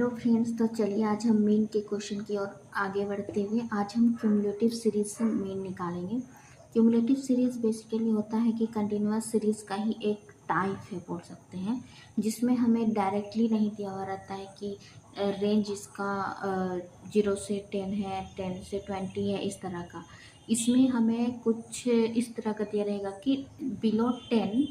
Hello friends, तो चलिए आज हम मीन के क्वेश्चन की ओर आगे बढ़ते हुए आज हम क्यूमुलेटिव सीरीज से मीन निकालेंगे। क्यूमुलेटिव सीरीज बेसिकली होता है कि कंटिन्यूअस सीरीज का ही एक टाइप है बोल सकते हैं, जिसमें हमें डायरेक्टली नहीं दिया हुआ रहता है कि रेंज इसका 0 से 10 है, 10 से 20 है, इस तरह का। इसमें हमें कुछ इस तरह का दिया रहेगा कि बिलो 10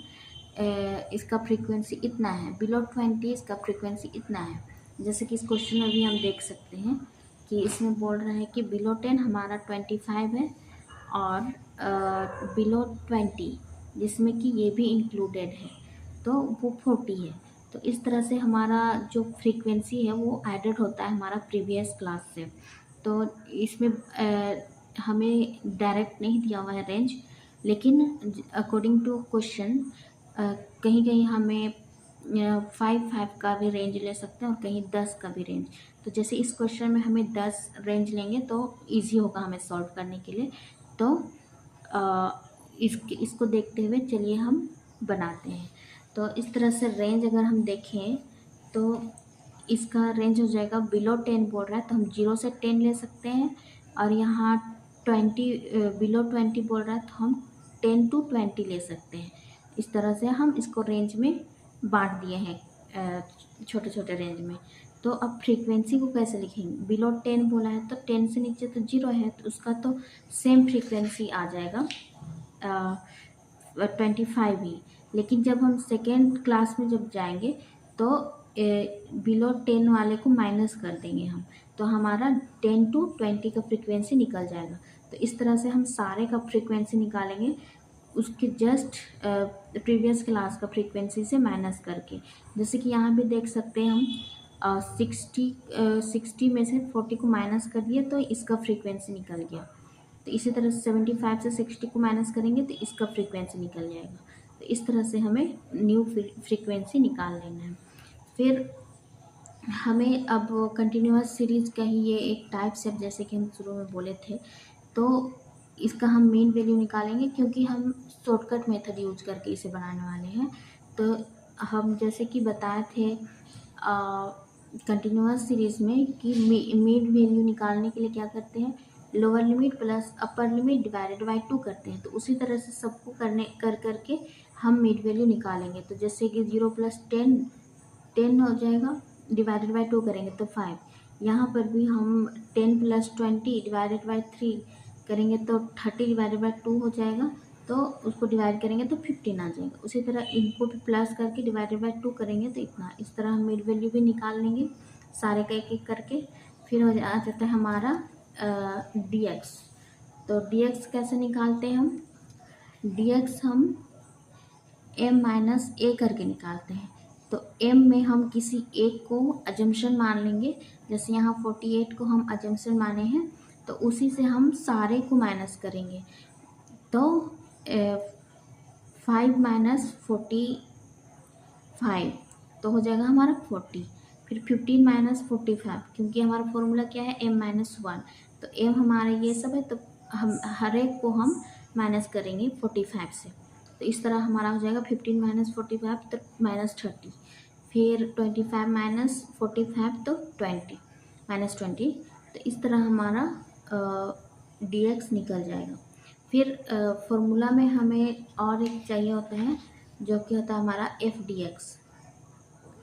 इसका फ्रीक्वेंसी इतना है, बिलो 20 इसका फ्रीक्वेंसी इतना है। जैसे कि इस क्वेश्चन में भी हम देख सकते हैं कि इसमें बोल रहा है कि बिलो 10 हमारा 25 है और बिलो 20 जिसमें कि ये भी इंक्लूडेड है तो वो 40 है। तो इस तरह से हमारा जो फ्रीक्वेंसी है वो एडेड होता है हमारा प्रीवियस क्लास से। तो इसमें हमें डायरेक्ट नहीं दिया हुआ है रेंज, लेकिन अकॉर्डिंग टू क्वेश्चन कहीं कहीं हमें 5 का भी रेंज ले सकते हैं और कहीं 10 का भी रेंज। तो जैसे इस क्वेश्चन में हमें 10 रेंज लेंगे तो इजी होगा हमें सॉल्व करने के लिए। तो इसको देखते हुए चलिए हम बनाते हैं। तो इस तरह से रेंज अगर हम देखें तो इसका रेंज हो जाएगा बिलो 10 बोल रहा है तो हम 0 से 10 ले सकते हैं, और यहाँ 20 बिलो 20 बोल रहा है तो हम 10 to 20 ले सकते हैं। इस तरह से हम इसको रेंज में बांट दिए हैं छोटे छोटे रेंज में। तो अब फ्रीक्वेंसी को कैसे लिखेंगे? बिलो 10 बोला है तो 10 से नीचे तो 0 है तो उसका तो सेम फ्रीक्वेंसी आ जाएगा 25 ही। लेकिन जब हम सेकेंड क्लास में जब जाएंगे तो बिलो 10 वाले को माइनस कर देंगे हम, तो हमारा 10 to 20 का फ्रीक्वेंसी निकल जाएगा। तो इस तरह से हम सारे का फ्रीक्वेंसी निकालेंगे उसके जस्ट प्रीवियस क्लास का फ्रीक्वेंसी से माइनस करके। जैसे कि यहाँ भी देख सकते हैं हम 60 में से 40 को माइनस कर दिए तो इसका फ्रीक्वेंसी निकल गया। तो इसी तरह से 75 से 60 को माइनस करेंगे तो इसका फ्रीक्वेंसी निकल जाएगा। तो इस तरह से हमें न्यू फ्रीक्वेंसी निकाल लेना है। फिर हमें अब कंटिन्यूअस सीरीज का ही ये एक टाइप से, जैसे कि हम शुरू में बोले थे, तो इसका हम मीन वैल्यू निकालेंगे क्योंकि हम शॉर्टकट मेथड यूज करके इसे बनाने वाले हैं। तो हम जैसे कि बताए थे कंटिन्यूअस सीरीज में कि मीन वैल्यू निकालने के लिए क्या करते हैं, lower limit plus upper limit divided by 2 करते हैं। तो उसी तरह से सबको करके हम मीन वैल्यू निकालेंगे। तो जैसे कि 0 + 10 हो जाएगा, डिवाइडेड बाय 2 करेंगे तो 5। यहाँ पर भी हम 10 + 20 डिवाइडेड बाय 3 करेंगे तो 30 डिवाइडेड बाय 2 हो जाएगा, तो उसको डिवाइड करेंगे तो 15 आ जाएगा। उसी तरह इनको भी प्लस करके डिवाइडेड बाय 2 करेंगे तो इतना। इस तरह हम मिड वैल्यू भी निकाल लेंगे सारे का एक एक करके। फिर आ जाता है हमारा dx। तो dx कैसे निकालते हैं हम? dx हम m - a करके निकालते हैं। तो m में हम किसी एक को अजम्पशन मान लेंगे। जैसे यहाँ 48 को हम अजम्पशन माने हैं तो उसी से हम सारे को माइनस करेंगे। तो 5 - 45 तो हो जाएगा हमारा 40। फिर 15 - 45 क्योंकि हमारा फॉर्मूला क्या है, m - 1। तो m हमारा ये सब है तो हम हर एक को हम माइनस करेंगे 45 से। तो इस तरह हमारा हो जाएगा 15 - 45 तो -30। फिर 25 - 45 तो 20 -20। तो इस तरह हमारा dx निकल जाएगा। फिर फॉर्मूला में हमें और एक चाहिए होता है जो कि होता है हमारा f/dx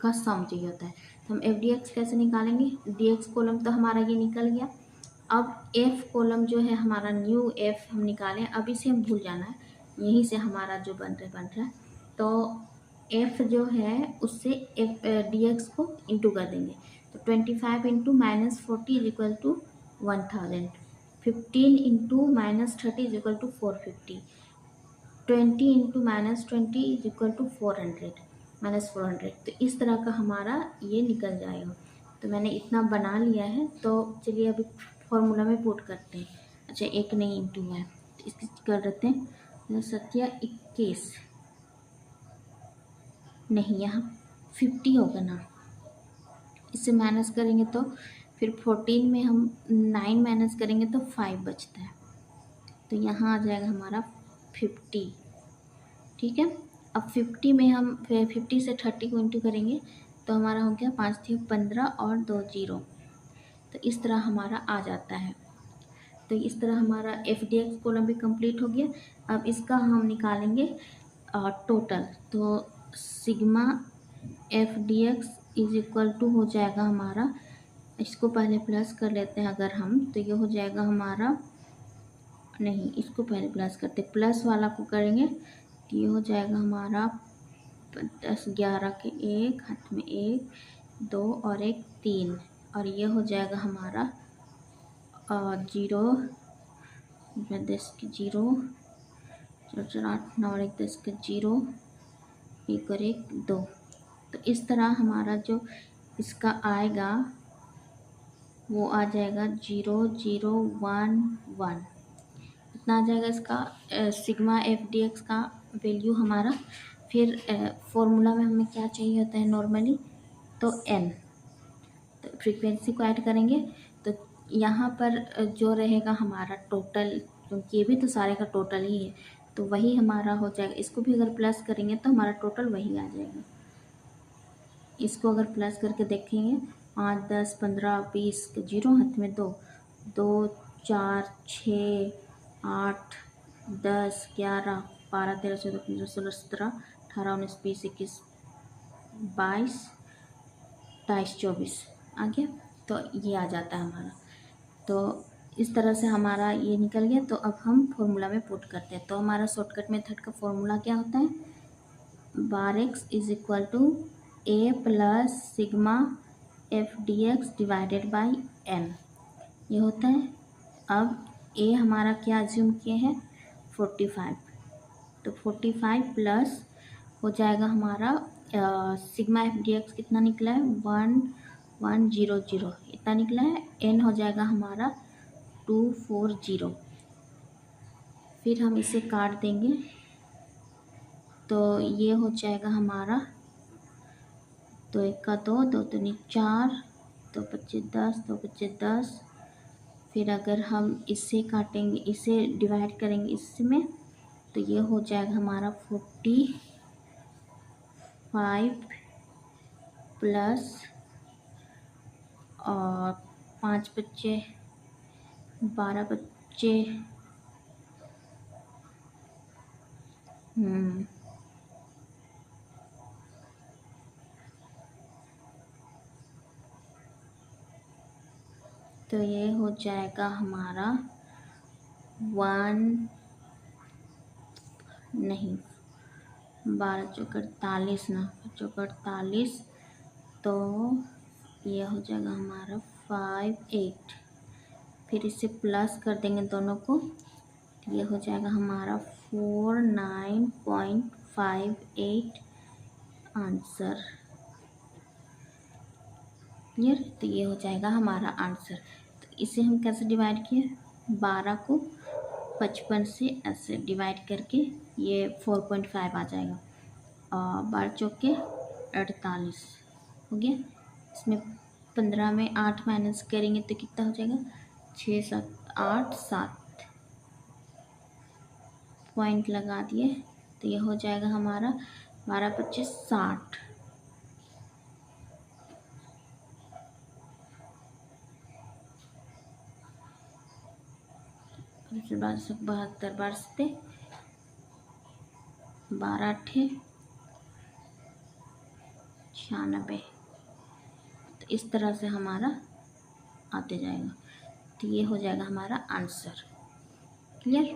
का सम चाहिए होता है। तो हम f/dx कैसे निकालेंगे? dx कॉलम तो हमारा ये निकल गया। अब f कॉलम जो है हमारा न्यू f हम निकालें, अब इसे हम भूल जाना है, यहीं से हमारा जो बन रहा है। तो f जो है उससे dx को इंटू कर देंगे। तो 25 × -40 = 1000, 15 × -30 = 450, 20 × -20 = 400। तो इस तरह का हमारा ये निकल जाएगा। तो मैंने इतना बना लिया है, तो चलिए अभी फॉर्मूला में पुट करते हैं। अच्छा, एक नहीं इंटू है तो इसकी कर देते हैं 7 × 21 नहीं, यहाँ 50 होगा ना, इससे माइनस करेंगे तो फिर 14 में हम 9 माइनस करेंगे तो 5 बचता है। तो यहाँ आ जाएगा हमारा 50। ठीक है, अब 50 में हम 50 से 30 को इंटू करेंगे तो हमारा हो गया 5 × 15 और 2 जीरो। तो इस तरह हमारा आ जाता है। तो इस तरह हमारा FDX कॉलम भी कंप्लीट हो गया। अब इसका हम निकालेंगे टोटल। तो sigma FDX is equal to हो जाएगा हमारा, इसको पहले प्लस कर लेते हैं अगर हम, तो ये हो जाएगा हमारा, नहीं इसको पहले प्लस करते, प्लस वाला को करेंगे तो ये हो जाएगा हमारा 10 11 के 1 हाथ में 1 2 और 1 3, और ये हो जाएगा हमारा 0 10 के 0 4 4 8 9 और 1 10 के 0 1 और 1 2। तो इस तरह हमारा जो इसका आएगा वो आ जाएगा 0 0 1 1, इतना आ जाएगा इसका सिग्मा FDX का वैल्यू हमारा। फिर फॉर्मूला में हमें क्या चाहिए होता है नॉर्मली, तो n, तो फ्रीक्वेंसी को ऐड करेंगे तो यहाँ पर जो रहेगा हमारा टोटल, क्योंकि ये भी तो सारे का टोटल ही है, तो वही हमारा हो जाएगा। इसको भी अगर प्लस करेंगे तो हमारा टोटल वही आ जाएगा। इसको अगर प्लस करके देखेंगे 5 10 15 20 के 0 हाथ में 2 2 4 6 8 10 11 12 13 14 15 16 17 18 19 20 21 22 23 24 आ गया। तो ये आ जाता है हमारा। तो इस तरह से हमारा ये निकल गया। तो अब हम फॉर्मूला में पुट करते हैं। तो हमारा शॉर्टकट मेथड का फॉर्मूला क्या होता है, bar X is equal to A plus sigma FDX divided by n, ये होता है। अब ए हमारा क्या अज्यूम किए हैं 45, तो 45 प्लस हो जाएगा हमारा सिग्मा FDX कितना निकला है 1100, इतना निकला है। n हो जाएगा हमारा 240। फिर हम इसे काट देंगे तो ये हो जाएगा हमारा 2 1 का 2 2 दूनी 4 2 25 10 2 25 10। फिर अगर हम इससे काटेंगे, इसे डिवाइड करेंगे इसमें, तो ये हो जाएगा हमारा 45 प्लस और 5 बच्चे 12 बच्चे तो ये हो जाएगा हमारा 12 चौक 48 ना, चौक 48, तो ये हो जाएगा हमारा 58। फिर इसे प्लस कर देंगे दोनों को, तो ये हो जाएगा हमारा 49.58 आंसर। क्लियर, तो ये हो जाएगा हमारा आंसर। तो इसे हम कैसे डिवाइड किए, 12 को 55 से ऐसे डिवाइड करके ये 4.5 आ जाएगा, और 12 चौके 48 हो गया। इसमें 15 में 8 माइनस करेंगे तो कितना हो जाएगा 6 7 8 7 पॉइंट लगा दिए, तो ये हो जाएगा हमारा 12 25 60। फिर 72 बार से 12 8 96। तो इस तरह से हमारा आते जाएगा। तो ये हो जाएगा हमारा आंसर। क्लियर।